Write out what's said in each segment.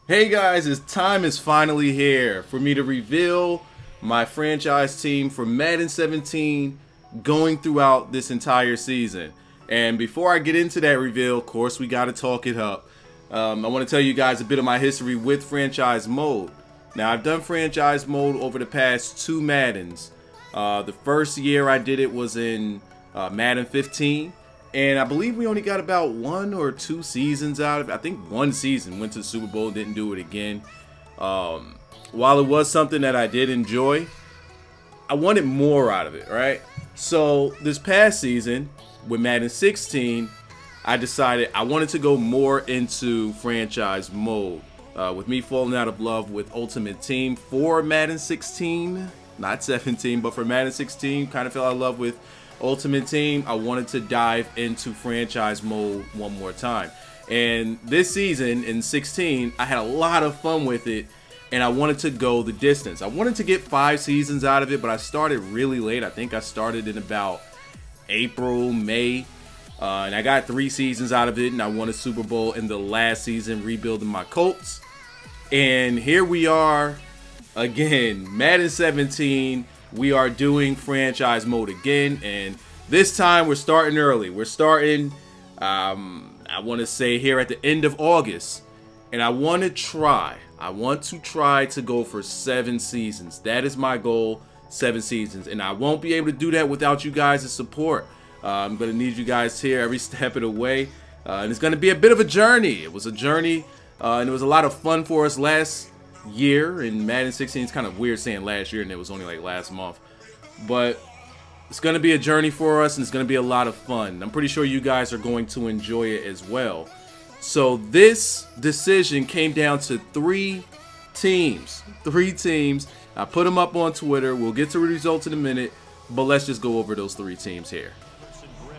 Hey guys, time is finally here for me to reveal my franchise team for Madden 17 going throughout this entire season. And before I get into that reveal, of course, we got to talk it up. I want to tell you guys a bit of my history with franchise mode. Now, I've done franchise mode over the past two Maddens. The first year I did it was in Madden 15. And I believe we only got about one or two seasons out of it. I think one season, went to the Super Bowl, didn't do it again. While it was something that I did enjoy, I wanted more out of it, right? So this past season, with Madden 16, I decided I wanted to go more into franchise mode. With me falling out of love with Ultimate Team for Madden 16, not 17, but for Madden 16, kind of fell out of love with Ultimate Team. I wanted to dive into franchise mode one more time. And this season in 16, I had a lot of fun with it, and I wanted to go the distance. I wanted to get 5 seasons out of it, but I started really late. I think I started in about April, May, and I got 3 seasons out of it, and I won a Super Bowl in the last season, rebuilding my Colts. And here we are again, Madden 17. We are doing franchise mode again, and this time we're starting early. We're starting, I want to say here at the end of August, and I want to try to go for 7 seasons. That is my goal, 7 seasons, and I won't be able to do that without you guys' support. I'm going to need you guys here every step of the way, and it's going to be a bit of a journey. It was a journey, and it was a lot of fun for us last year in Madden 16. It's kind of weird saying last year and it was only like last month, but it's going to be a journey for us and it's going to be a lot of fun. I'm pretty sure you guys are going to enjoy it as well. So this decision came down to 3 teams. I put them up on Twitter. We'll get to the results in a minute, but let's just go over those 3 teams here.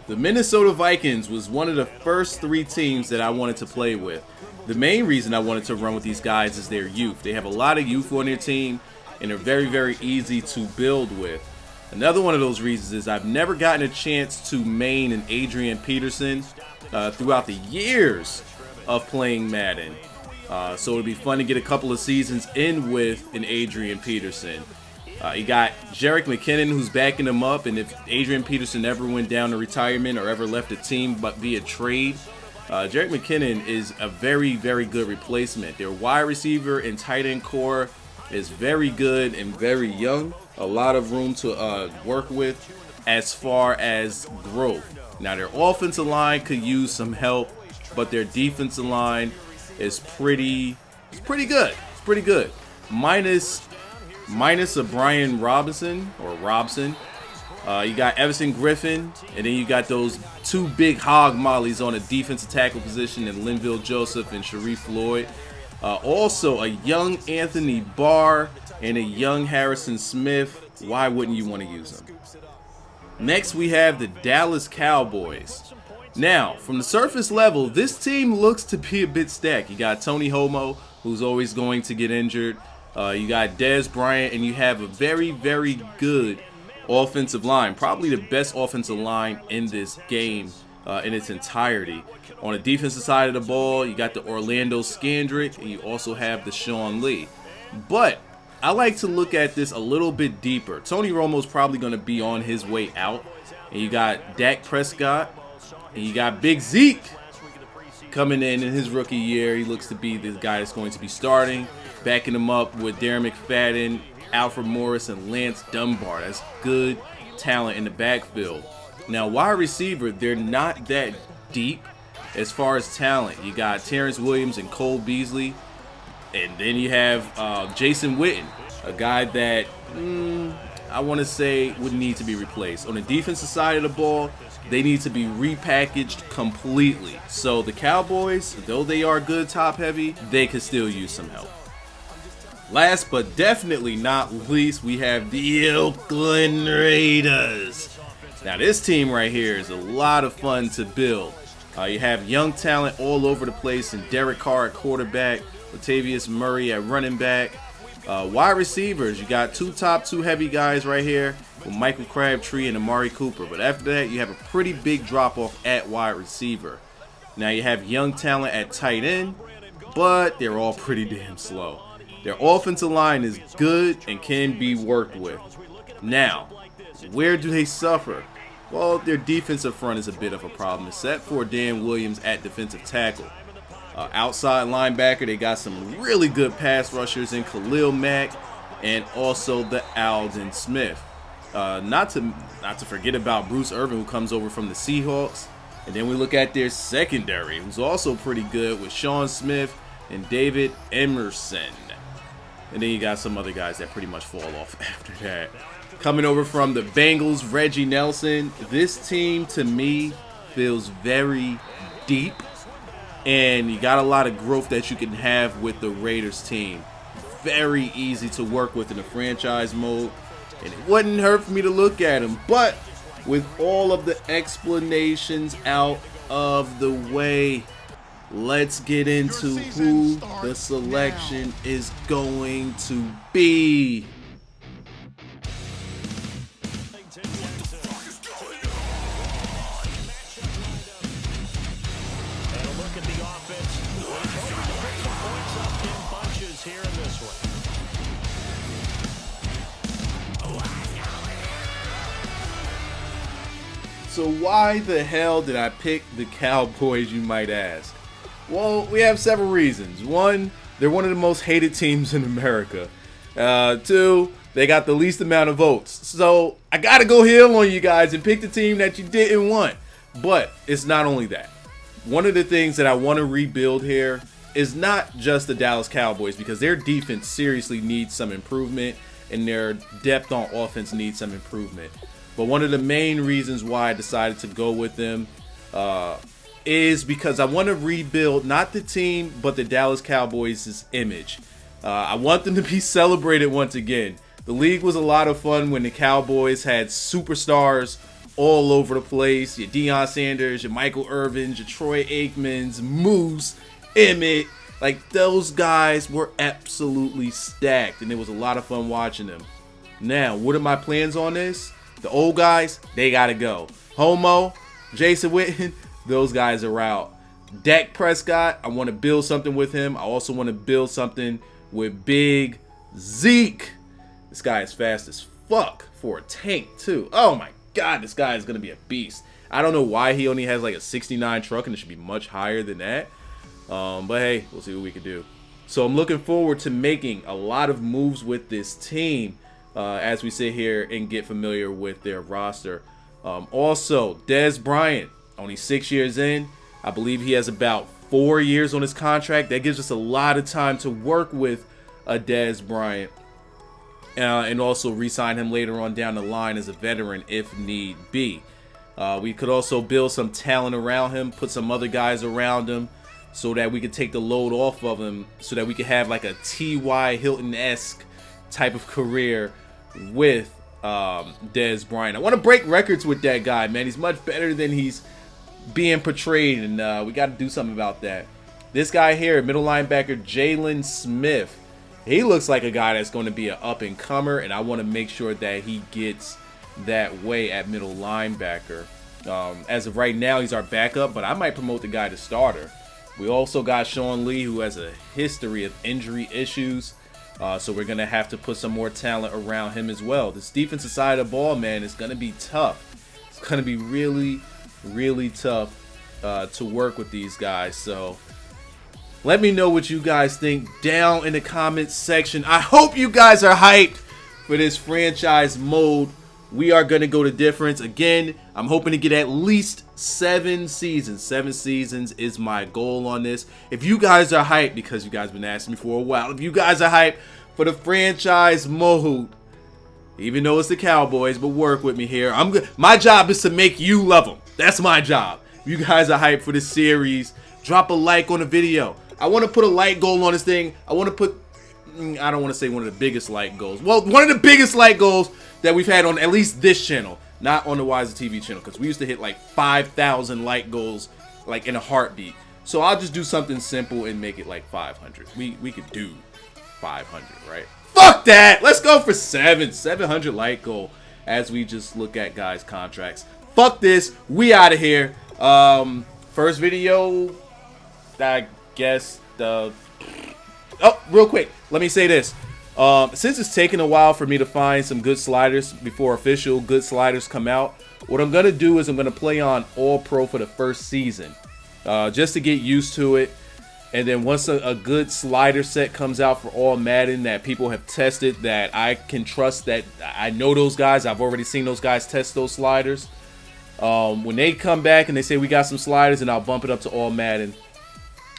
The Minnesota Vikings was one of the first 3 teams that I wanted to play with. The main reason I wanted to run with these guys is their youth. They have a lot of youth on their team, and they're very, very easy to build with. Another one of those reasons is I've never gotten a chance to main an Adrian Peterson throughout the years of playing Madden. So it'd be fun to get a couple of seasons in with an Adrian Peterson. You got Jerick McKinnon, who's backing him up, and if Adrian Peterson ever went down to retirement or ever left a team but via trade, Jerick McKinnon is a very, very good replacement. Their wide receiver and tight end core is very good and very young. A lot of room to work with as far as growth. Now, their offensive line could use some help, but their defensive line is pretty good. It's pretty good. Minus a Brian Robinson or Robson. You got Everson Griffin, and then you got those 2 big hog mollies on a defensive tackle position in Linville Joseph and Sharif Floyd. Also, a young Anthony Barr and a young Harrison Smith. Why wouldn't you want to use them? Next, we have the Dallas Cowboys. Now, from the surface level, this team looks to be a bit stacked. You got Tony Homo, who's always going to get injured. You got Dez Bryant, and you have a very, very good offensive line, probably the best offensive line in this game in its entirety. On the defensive side of the ball, you got the Orlando Scandrick, and you also have the Sean Lee. But I like to look at this a little bit deeper. Tony Romo's probably going to be on his way out, and you got Dak Prescott, and you got Big Zeke coming in his rookie year. He looks to be the guy that's going to be starting, backing him up with Darren McFadden, Alfred Morris, and Lance Dunbar. That's good talent in the backfield. Now, wide receiver, they're not that deep as far as talent. You got Terrence Williams and Cole Beasley, and then you have Jason Witten, a guy that I want to say would need to be replaced. On the defensive side of the ball, they need to be repackaged completely. So the Cowboys, though they are good top heavy, they could still use some help. Last but definitely not least, we have the Oakland Raiders. Now, this team right here is a lot of fun to build. You have young talent all over the place, and Derek Carr at quarterback, Latavius Murray at running back. Wide receivers, you got 2 top 2 heavy guys right here with Michael Crabtree and Amari Cooper. But after that, you have a pretty big drop-off at wide receiver. Now, you have young talent at tight end. but they're all pretty damn slow. Their offensive line is good and can be worked with. Now, where do they suffer? Well, their defensive front is a bit of a problem, except for Dan Williams at defensive tackle. Outside linebacker, they got some really good pass rushers in Khalil Mack and also the Aldon Smith. Not to forget about Bruce Irvin, who comes over from the Seahawks. And then we look at their secondary, who's also pretty good with Sean Smith and David Emerson. And then you got some other guys that pretty much fall off after that. Coming over from the Bengals, Reggie Nelson. This team, to me, feels very deep. And you got a lot of growth that you can have with the Raiders team. Very easy to work with in the franchise mode. And it wouldn't hurt for me to look at them. But with all of the explanations out of the way, let's get into who the selection is going to be. So why the hell did I pick the Cowboys, you might ask? Well, we have several reasons. One, they're one of the most hated teams in America. Two, they got the least amount of votes. So I got to go heel on you guys and pick the team that you didn't want. But it's not only that. One of the things that I want to rebuild here is not just the Dallas Cowboys, because their defense seriously needs some improvement and their depth on offense needs some improvement. But one of the main reasons why I decided to go with them is because I want to rebuild not the team, but the Dallas Cowboys' image. I want them to be celebrated once again. The league was a lot of fun when the Cowboys had superstars all over the place. Your Deion Sanders, your Michael Irvins, your Troy Aikmans, Moose, Emmett. Like, those guys were absolutely stacked, and it was a lot of fun watching them. Now, what are my plans on this? The old guys, they got to go. Homo, Jason Witten, those guys are out. Dak Prescott, I want to build something with him. I also want to build something with Big Zeke. This guy is fast as fuck for a tank, too. Oh, my God, this guy is going to be a beast. I don't know why he only has like a 69 truck, and it should be much higher than that. But, hey, we'll see what we can do. So I'm looking forward to making a lot of moves with this team. As we sit here and get familiar with their roster. Also, Dez Bryant, only 6 years in. I believe he has about 4 years on his contract. That gives us a lot of time to work with a Dez Bryant. And also re-sign him later on down the line as a veteran if need be. We could also build some talent around him, put some other guys around him, so that we could take the load off of him, so that we could have like a T.Y. Hilton-esque type of career with Dez Bryant. I want to break records with that guy, man. He's much better than he's being portrayed, and we got to do something about that. This guy here, middle linebacker Jalen Smith, he looks like a guy that's going to be an up-and-comer, and I want to make sure that he gets that way at middle linebacker. As of right now, he's our backup, but I might promote the guy to starter. We also got Sean Lee, who has a history of injury issues. So we're going to have to put some more talent around him as well. This defensive side of the ball, man, is going to be tough. It's going to be really, really tough to work with these guys. So let me know what you guys think down in the comments section. I hope you guys are hyped for this franchise mode. We are going to go to difference. Again, I'm hoping to get at least 7 seasons. 7 seasons is my goal on this. If you guys are hyped, because you guys have been asking me for a while, if you guys are hyped for the franchise mode, even though it's the Cowboys, but work with me here. My job is to make you love them. That's my job. If you guys are hyped for this series, drop a like on the video. I want to put a like goal on this thing. I want to put, I don't want to say one of the biggest like goals. Well, one of the biggest like goals that we've had on at least this channel, not on the wyzatv channel, because we used to hit like 5,000 like goals like in a heartbeat. So I'll just do something simple and make it like 500. We could do 500, right? Fuck that! Let's go for 700 like goal as we just look at guys' contracts. Fuck this. We out of here. First video, I guess real quick, let me say this. Since it's taken a while for me to find some good sliders before official good sliders come out, what I'm going to do is I'm going to play on All Pro for the first season, just to get used to it. And then once a good slider set comes out for all Madden that people have tested, that I can trust, that I know those guys, I've already seen those guys test those sliders. When they come back and they say we got some sliders, and I'll bump it up to all Madden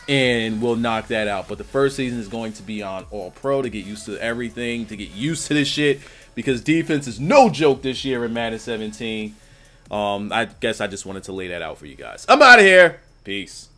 and we'll knock that out. But the first season is going to be on All Pro to get used to everything, to get used to this shit, because defense is no joke this year in Madden 17. I guess I just wanted to lay that out for you guys. I'm out of here. Peace.